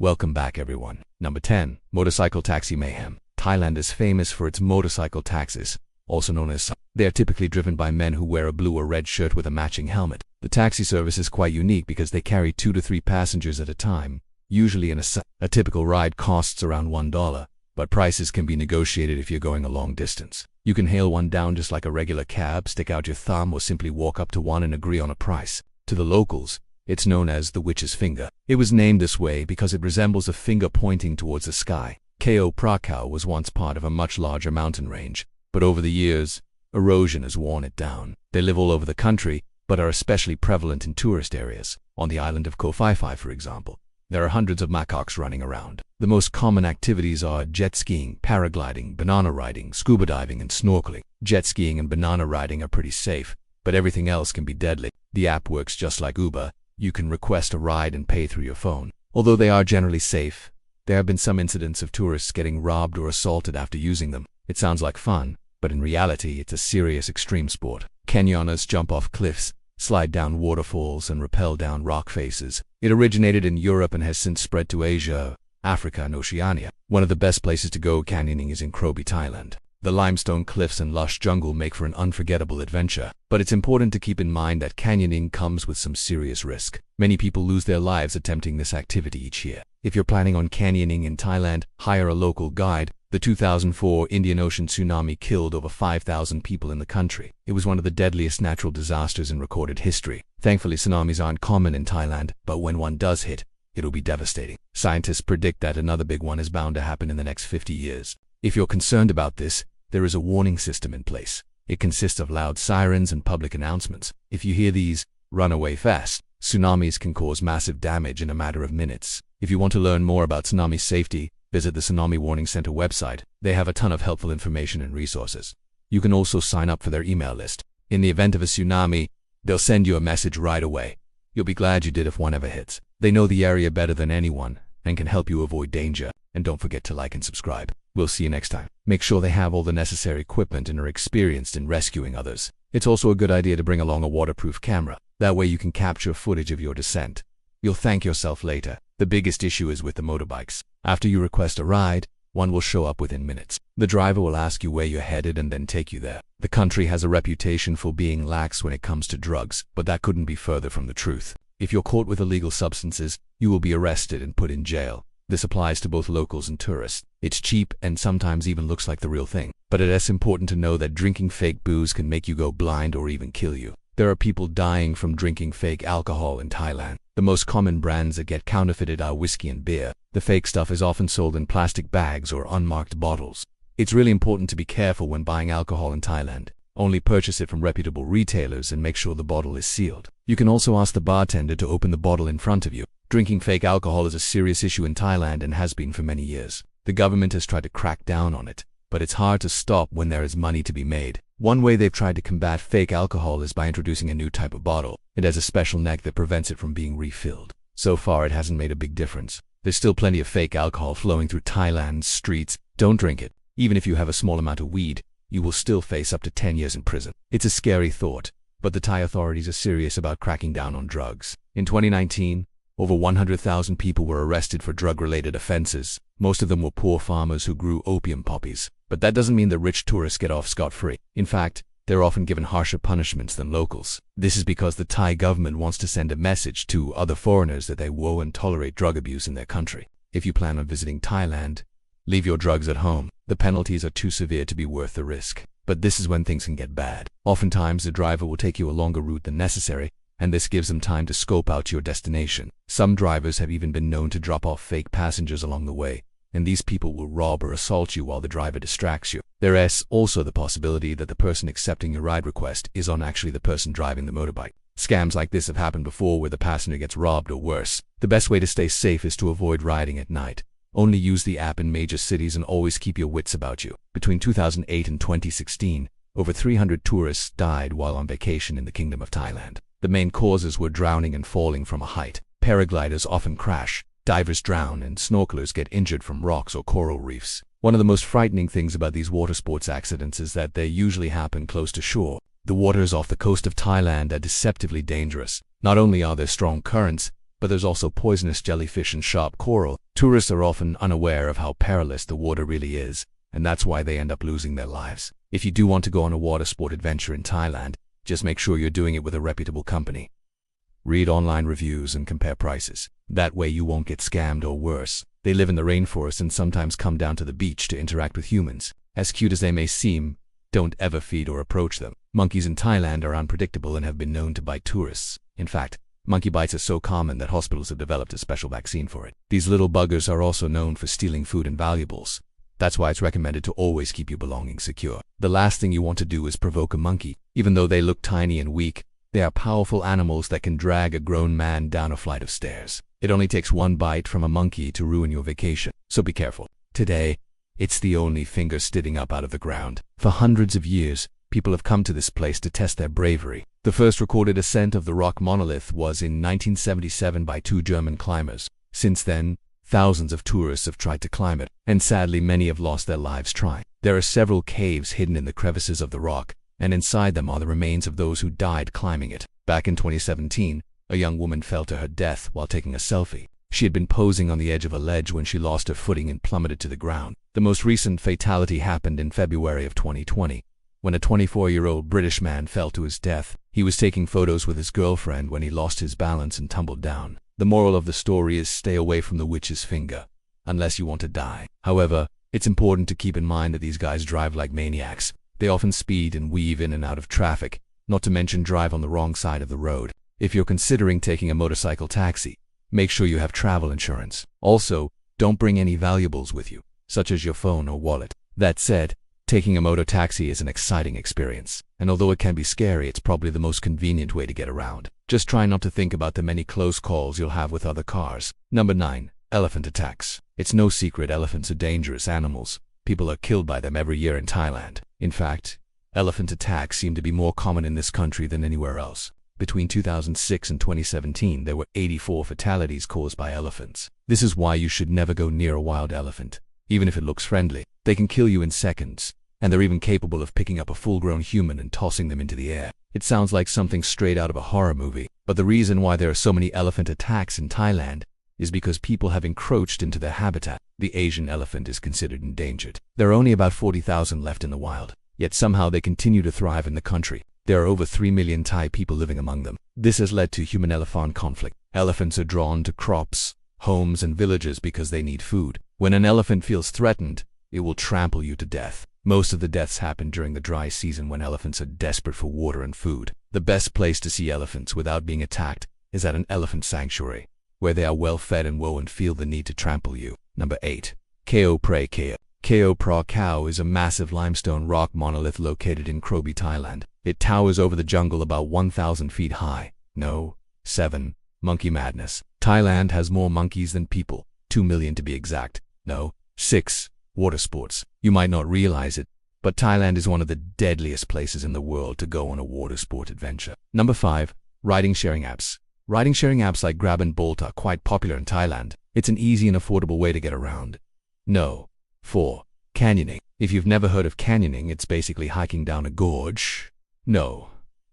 Welcome back everyone. Number 10. Motorcycle Taxi Mayhem. Thailand is famous for its motorcycle taxis, also known as They are typically driven by men who wear a blue or red shirt with a matching helmet. The taxi service is quite unique because they carry 2 to 3 passengers at a time, usually in a typical ride costs around $1, but prices can be negotiated if you're going a long distance. You can hail one down just like a regular cab, stick out your thumb, or simply walk up to one and agree on a price. To the locals, it's known as the witch's finger. It was named this way because it resembles a finger pointing towards the sky. Ko Prakau was once part of a much larger mountain range, but over the years, erosion has worn it down. They live all over the country, but are especially prevalent in tourist areas. On the island of Koh Phi Phi, for example, there are hundreds of macaques running around. The most common activities are jet skiing, paragliding, banana riding, scuba diving, and snorkeling. Jet skiing and banana riding are pretty safe, but everything else can be deadly. The app works just like Uber. You can request a ride and pay through your phone. Although they are generally safe, there have been some incidents of tourists getting robbed or assaulted after using them. It sounds like fun, but in reality it's a serious extreme sport. Canyoners jump off cliffs, slide down waterfalls, and rappel down rock faces. It originated in Europe and has since spread to Asia, Africa, and Oceania. One of the best places to go canyoning is in Krabi, Thailand. The limestone cliffs and lush jungle make for an unforgettable adventure, but it's important to keep in mind that canyoning comes with some serious risk. Many people lose their lives attempting this activity each year. If you're planning on canyoning in Thailand, hire a local guide. The 2004 Indian Ocean tsunami killed over 5,000 people in the country. It was one of the deadliest natural disasters in recorded history. Thankfully, tsunamis aren't common in Thailand, but when one does hit, it'll be devastating. Scientists predict that another big one is bound to happen in the next 50 years. If you're concerned about this, there is a warning system in place. It consists of loud sirens and public announcements. If you hear these, run away fast. Tsunamis can cause massive damage in a matter of minutes. If you want to learn more about tsunami safety, visit the Tsunami Warning Center website. They have a ton of helpful information and resources. You can also sign up for their email list. In the event of a tsunami, they'll send you a message right away. You'll be glad you did if one ever hits. They know the area better than anyone and can help you avoid danger. And don't forget to like and subscribe. We'll see you next time. Make sure they have all the necessary equipment and are experienced in rescuing others. It's also a good idea to bring along a waterproof camera. That way you can capture footage of your descent. You'll thank yourself later. The biggest issue is with the motorbikes. After you request a ride, one will show up within minutes. The driver will ask you where you're headed and then take you there. The country has a reputation for being lax when it comes to drugs, but that couldn't be further from the truth. If you're caught with illegal substances, you will be arrested and put in jail. This applies to both locals and tourists. It's cheap and sometimes even looks like the real thing. But it is important to know that drinking fake booze can make you go blind or even kill you. There are people dying from drinking fake alcohol in Thailand. The most common brands that get counterfeited are whiskey and beer. The fake stuff is often sold in plastic bags or unmarked bottles. It's really important to be careful when buying alcohol in Thailand. Only purchase it from reputable retailers and make sure the bottle is sealed. You can also ask the bartender to open the bottle in front of you. Drinking fake alcohol is a serious issue in Thailand and has been for many years. The government has tried to crack down on it, but it's hard to stop when there is money to be made. One way they've tried to combat fake alcohol is by introducing a new type of bottle. It has a special neck that prevents it from being refilled. So far, it hasn't made a big difference. There's still plenty of fake alcohol flowing through Thailand's streets. Don't drink it. Even if you have a small amount of weed, you will still face up to 10 years in prison. It's a scary thought, but the Thai authorities are serious about cracking down on drugs. In 2019, over 100,000 people were arrested for drug-related offenses. Most of them were poor farmers who grew opium poppies. But that doesn't mean that rich tourists get off scot-free. In fact, they're often given harsher punishments than locals. This is because the Thai government wants to send a message to other foreigners that they won't tolerate drug abuse in their country. If you plan on visiting Thailand, leave your drugs at home. The penalties are too severe to be worth the risk. But this is when things can get bad. Oftentimes, the driver will take you a longer route than necessary, and this gives them time to scope out your destination. Some drivers have even been known to drop off fake passengers along the way, and these people will rob or assault you while the driver distracts you. There is also the possibility that the person accepting your ride request is actually the person driving the motorbike. Scams like this have happened before where the passenger gets robbed or worse. The best way to stay safe is to avoid riding at night. Only use the app in major cities and always keep your wits about you. Between 2008 and 2016, over 300 tourists died while on vacation in the Kingdom of Thailand. The main causes were drowning and falling from a height. Paragliders often crash, divers drown, and snorkelers get injured from rocks or coral reefs. One of the most frightening things about these water sports accidents is that they usually happen close to shore. The waters off the coast of Thailand are deceptively dangerous. Not only are there strong currents, but there's also poisonous jellyfish and sharp coral. Tourists are often unaware of how perilous the water really is, and that's why they end up losing their lives. If you do want to go on a water sport adventure in Thailand, just make sure you're doing it with a reputable company. Read online reviews and compare prices. That way you won't get scammed or worse. They live in the rainforest and sometimes come down to the beach to interact with humans. As cute as they may seem, don't ever feed or approach them. Monkeys in Thailand are unpredictable and have been known to bite tourists. In fact, monkey bites are so common that hospitals have developed a special vaccine for it. These little buggers are also known for stealing food and valuables. That's why it's recommended to always keep your belongings secure. The last thing you want to do is provoke a monkey. Even though they look tiny and weak, they are powerful animals that can drag a grown man down a flight of stairs. It only takes one bite from a monkey to ruin your vacation, so be careful. Today, it's the only finger sticking up out of the ground. For hundreds of years, people have come to this place to test their bravery. The first recorded ascent of the rock monolith was in 1977 by 2 German climbers. Since then, thousands of tourists have tried to climb it, and sadly many have lost their lives trying. There are several caves hidden in the crevices of the rock, and inside them are the remains of those who died climbing it. Back in 2017, a young woman fell to her death while taking a selfie. She had been posing on the edge of a ledge when she lost her footing and plummeted to the ground. The most recent fatality happened in February of 2020, when a 24-year-old British man fell to his death. He was taking photos with his girlfriend when he lost his balance and tumbled down. The moral of the story is stay away from the witch's finger, unless you want to die. However, it's important to keep in mind that these guys drive like maniacs. They often speed and weave in and out of traffic, not to mention drive on the wrong side of the road. If you're considering taking a motorcycle taxi, make sure you have travel insurance. Also, don't bring any valuables with you, such as your phone or wallet. That said, taking a motor taxi is an exciting experience, and although it can be scary, it's probably the most convenient way to get around. Just try not to think about the many close calls you'll have with other cars. Number 9. Elephant attacks. It's no secret elephants are dangerous animals. People are killed by them every year in Thailand. In fact, elephant attacks seem to be more common in this country than anywhere else. Between 2006 and 2017, there were 84 fatalities caused by elephants. This is why you should never go near a wild elephant. Even if it looks friendly, they can kill you in seconds, and they're even capable of picking up a full-grown human and tossing them into the air. It sounds like something straight out of a horror movie, but the reason why there are so many elephant attacks in Thailand is because people have encroached into their habitat. The Asian elephant is considered endangered. There are only about 40,000 left in the wild, yet somehow they continue to thrive in the country. There are over 3 million Thai people living among them. This has led to human-elephant conflict. Elephants are drawn to crops, homes, and villages because they need food. When an elephant feels threatened, it will trample you to death. Most of the deaths happen during the dry season when elephants are desperate for water and food. The best place to see elephants without being attacked is at an elephant sanctuary, where they are well fed and won't feel the need to trample you. Number 8. Khao Phraya Khao. Khao Phraya Khao is a massive limestone rock monolith located in Krabi, Thailand. It towers over the jungle about 1,000 feet high. No. 7. Monkey madness. Thailand has more monkeys than people, 2 million to be exact. No. 6. Water sports. You might not realize it, but Thailand is one of the deadliest places in the world to go on a water sport adventure. Number 5. Riding-sharing apps. Riding-sharing apps like Grab and Bolt are quite popular in Thailand. It's an easy and affordable way to get around. No. 4. Canyoning. If you've never heard of canyoning, it's basically hiking down a gorge. No.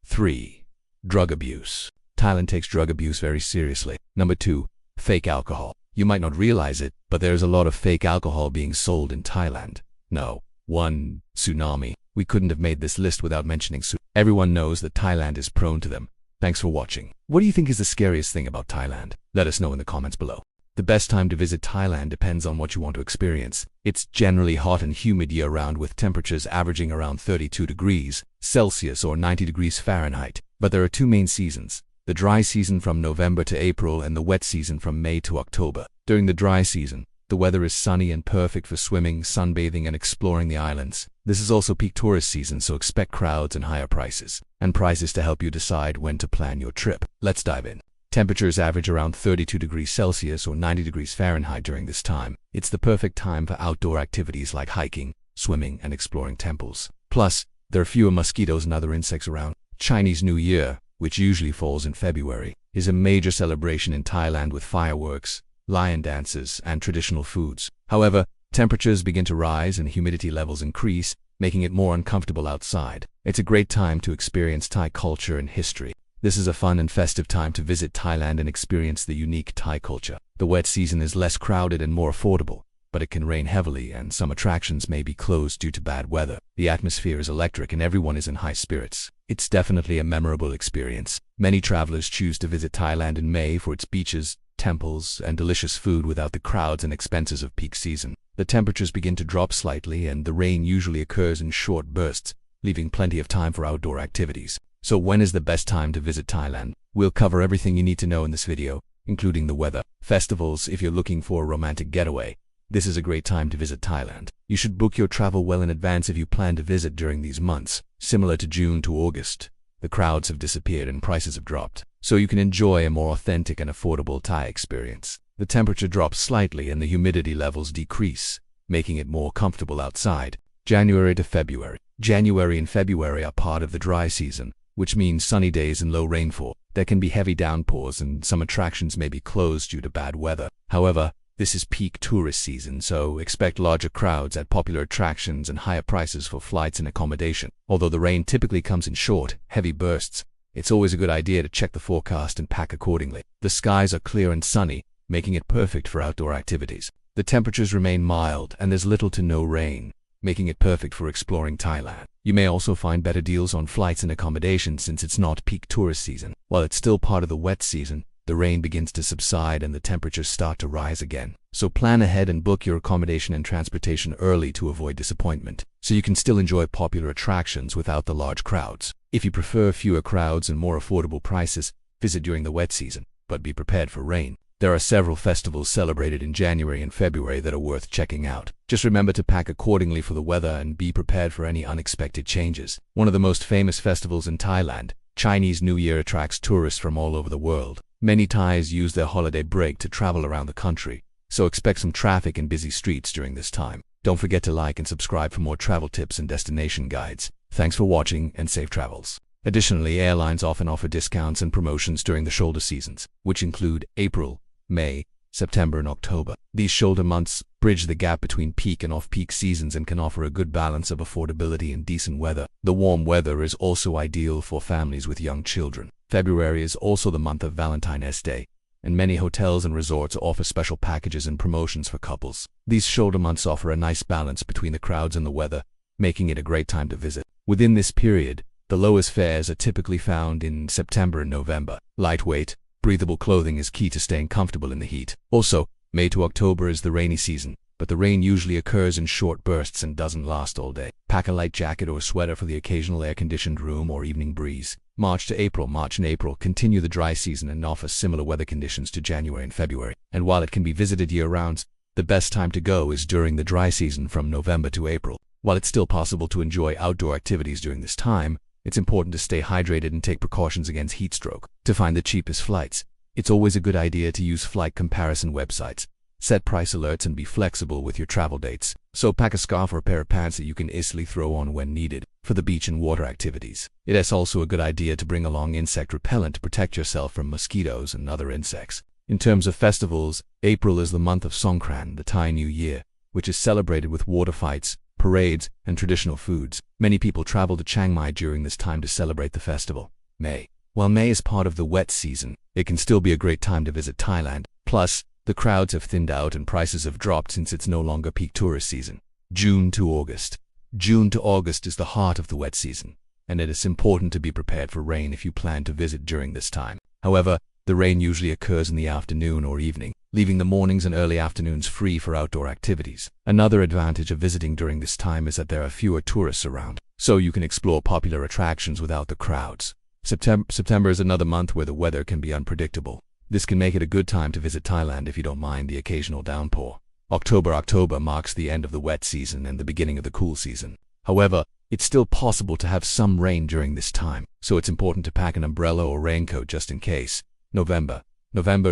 3. Drug abuse. Thailand takes drug abuse very seriously. Number 2. Fake alcohol. You might not realize it, but there's a lot of fake alcohol being sold in Thailand. No. 1. Tsunami. We couldn't have made this list without mentioning tsunami. Everyone knows that Thailand is prone to them. Thanks for watching. What do you think is the scariest thing about Thailand? Let us know in the comments below. The best time to visit Thailand depends on what you want to experience. It's generally hot and humid year-round with temperatures averaging around 32 degrees Celsius or 90 degrees Fahrenheit. But there are 2 main seasons: the dry season from November to April and the wet season from May to October. During the dry season, the weather is sunny and perfect for swimming, sunbathing, and exploring the islands. This is also peak tourist season, so expect crowds and higher prices. And prices to help you decide when to plan your trip. Let's dive in. Temperatures average around 32 degrees Celsius or 90 degrees Fahrenheit during this time. It's the perfect time for outdoor activities like hiking, swimming, and exploring temples. Plus, there are fewer mosquitoes and other insects around. Chinese New Year, which usually falls in February, is a major celebration in Thailand with fireworks, lion dances, and traditional foods. However, temperatures begin to rise and humidity levels increase, making it more uncomfortable outside. It's a great time to experience Thai culture and history. This is a fun and festive time to visit Thailand and experience the unique Thai culture. The wet season is less crowded and more affordable, but it can rain heavily and some attractions may be closed due to bad weather. The atmosphere is electric and everyone is in high spirits. It's definitely a memorable experience. Many travelers choose to visit Thailand in May for its beaches, temples, and delicious food without the crowds and expenses of peak season. The temperatures begin to drop slightly and the rain usually occurs in short bursts, leaving plenty of time for outdoor activities. So when is the best time to visit Thailand? We'll cover everything you need to know in this video, including the weather. Festivals. If you're looking for a romantic getaway, this is a great time to visit Thailand. You should book your travel well in advance if you plan to visit during these months. Similar to June to August, the crowds have disappeared and prices have dropped, so you can enjoy a more authentic and affordable Thai experience. The temperature drops slightly and the humidity levels decrease, making it more comfortable outside. January to February. January and February are part of the dry season, which means sunny days and low rainfall. There can be heavy downpours and some attractions may be closed due to bad weather. However, this is peak tourist season, so expect larger crowds at popular attractions and higher prices for flights and accommodation. Although the rain typically comes in short, heavy bursts, it's always a good idea to check the forecast and pack accordingly. The skies are clear and sunny, making it perfect for outdoor activities. The temperatures remain mild and there's little to no rain, making it perfect for exploring Thailand. You may also find better deals on flights and accommodation since it's not peak tourist season. While it's still part of the wet season, the rain begins to subside and the temperatures start to rise again. So plan ahead and book your accommodation and transportation early to avoid disappointment, so you can still enjoy popular attractions without the large crowds. If you prefer fewer crowds and more affordable prices, visit during the wet season, but be prepared for rain. There are several festivals celebrated in January and February that are worth checking out. Just remember to pack accordingly for the weather and be prepared for any unexpected changes. One of the most famous festivals in Thailand, Chinese New Year, attracts tourists from all over the world. Many Thais use their holiday break to travel around the country, so expect some traffic and busy streets during this time. Don't forget to like and subscribe for more travel tips and destination guides. Thanks for watching and safe travels. Additionally, airlines often offer discounts and promotions during the shoulder seasons, which include April, May, September, and October. These shoulder months bridge the gap between peak and off-peak seasons and can offer a good balance of affordability and decent weather. The warm weather is also ideal for families with young children. February is also the month of Valentine's Day, and many hotels and resorts offer special packages and promotions for couples. These shoulder months offer a nice balance between the crowds and the weather, making it a great time to visit. Within this period, the lowest fares are typically found in September and November. Lightweight, breathable clothing is key to staying comfortable in the heat. Also, May to October is the rainy season, but the rain usually occurs in short bursts and doesn't last all day. Pack a light jacket or sweater for the occasional air-conditioned room or evening breeze. March to April. March and April continue the dry season and offer similar weather conditions to January and February. And while it can be visited year-round, the best time to go is during the dry season from November to April. While it's still possible to enjoy outdoor activities during this time, it's important to stay hydrated and take precautions against heat stroke. To find the cheapest flights, it's always a good idea to use flight comparison websites. Set price alerts and be flexible with your travel dates. So pack a scarf or a pair of pants that you can easily throw on when needed. For the beach and water activities, it is also a good idea to bring along insect repellent to protect yourself from mosquitoes and other insects. In terms of festivals, April is the month of Songkran, the Thai New Year, which is celebrated with water fights, parades, and traditional foods. Many people travel to Chiang Mai during this time to celebrate the festival. May. While May is part of the wet season, it can still be a great time to visit Thailand. Plus, the crowds have thinned out and prices have dropped since it's no longer peak tourist season. June to August. June to August is the heart of the wet season, and it is important to be prepared for rain if you plan to visit during this time. However, the rain usually occurs in the afternoon or evening, leaving the mornings and early afternoons free for outdoor activities. Another advantage of visiting during this time is that there are fewer tourists around, so you can explore popular attractions without the crowds. September is another month where the weather can be unpredictable. This can make it a good time to visit Thailand if you don't mind the occasional downpour. October marks the end of the wet season and the beginning of the cool season. However, it's still possible to have some rain during this time, so it's important to pack an umbrella or raincoat just in case. November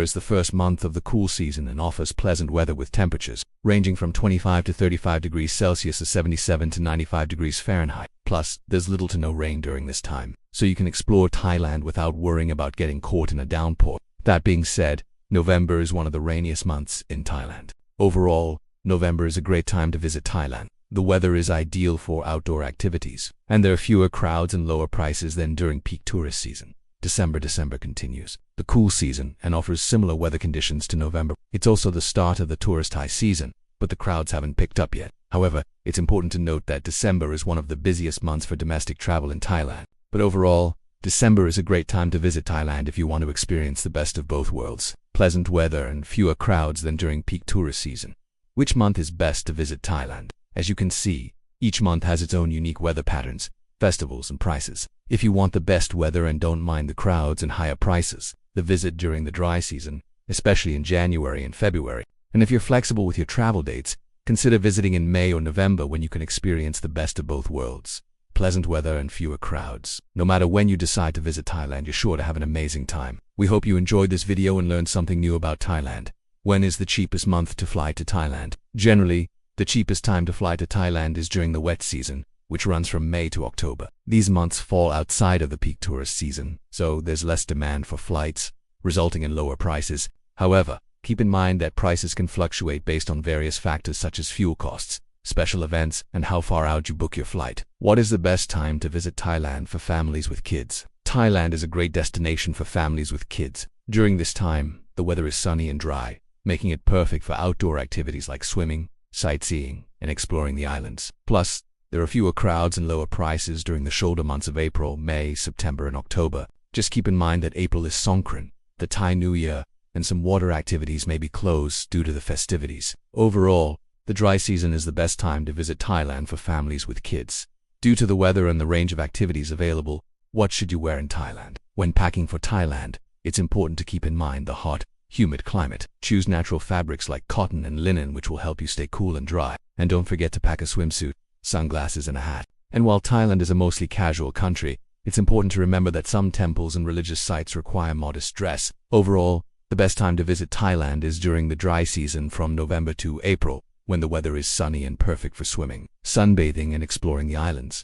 is the first month of the cool season and offers pleasant weather with temperatures ranging from 25 to 35 degrees Celsius to 77 to 95 degrees Fahrenheit. Plus, there's little to no rain during this time, so you can explore Thailand without worrying about getting caught in a downpour. That being said, November is one of the rainiest months in Thailand. Overall, November is a great time to visit Thailand. The weather is ideal for outdoor activities, and there are fewer crowds and lower prices than during peak tourist season. December continues the cool season and offers similar weather conditions to November. It's also the start of the tourist high season, but the crowds haven't picked up yet. However, it's important to note that December is one of the busiest months for domestic travel in Thailand. But overall, December is a great time to visit Thailand if you want to experience the best of both worlds: pleasant weather and fewer crowds than during peak tourist season. Which month is best to visit Thailand? As you can see, each month has its own unique weather patterns, festivals, and prices. If you want the best weather and don't mind the crowds and higher prices, then visit during the dry season, especially in January and February. And if you're flexible with your travel dates, consider visiting in May or November when you can experience the best of both worlds: pleasant weather and fewer crowds. No matter when you decide to visit Thailand, you're sure to have an amazing time. We hope you enjoyed this video and learned something new about Thailand. When is the cheapest month to fly to Thailand? Generally, the cheapest time to fly to Thailand is during the wet season, which runs from May to October. These months fall outside of the peak tourist season, so there's less demand for flights, resulting in lower prices. However, keep in mind that prices can fluctuate based on various factors such as fuel costs, special events, and how far out you book your flight. What is the best time to visit Thailand for families with kids? Thailand is a great destination for families with kids. During this time, the weather is sunny and dry, making it perfect for outdoor activities like swimming, sightseeing, and exploring the islands. Plus, there are fewer crowds and lower prices during the shoulder months of April, May, September, and October. Just keep in mind that April is Songkran, the Thai New Year, and some water activities may be closed due to the festivities. Overall, the dry season is the best time to visit Thailand for families with kids. Due to the weather and the range of activities available, what should you wear in Thailand? When packing for Thailand, it's important to keep in mind the hot, humid climate. Choose natural fabrics like cotton and linen, which will help you stay cool and dry. And don't forget to pack a swimsuit, sunglasses, and a hat. And while Thailand is a mostly casual country, it's important to remember that some temples and religious sites require modest dress. Overall, the best time to visit Thailand is during the dry season from November to April, when the weather is sunny and perfect for swimming, sunbathing, and exploring the islands.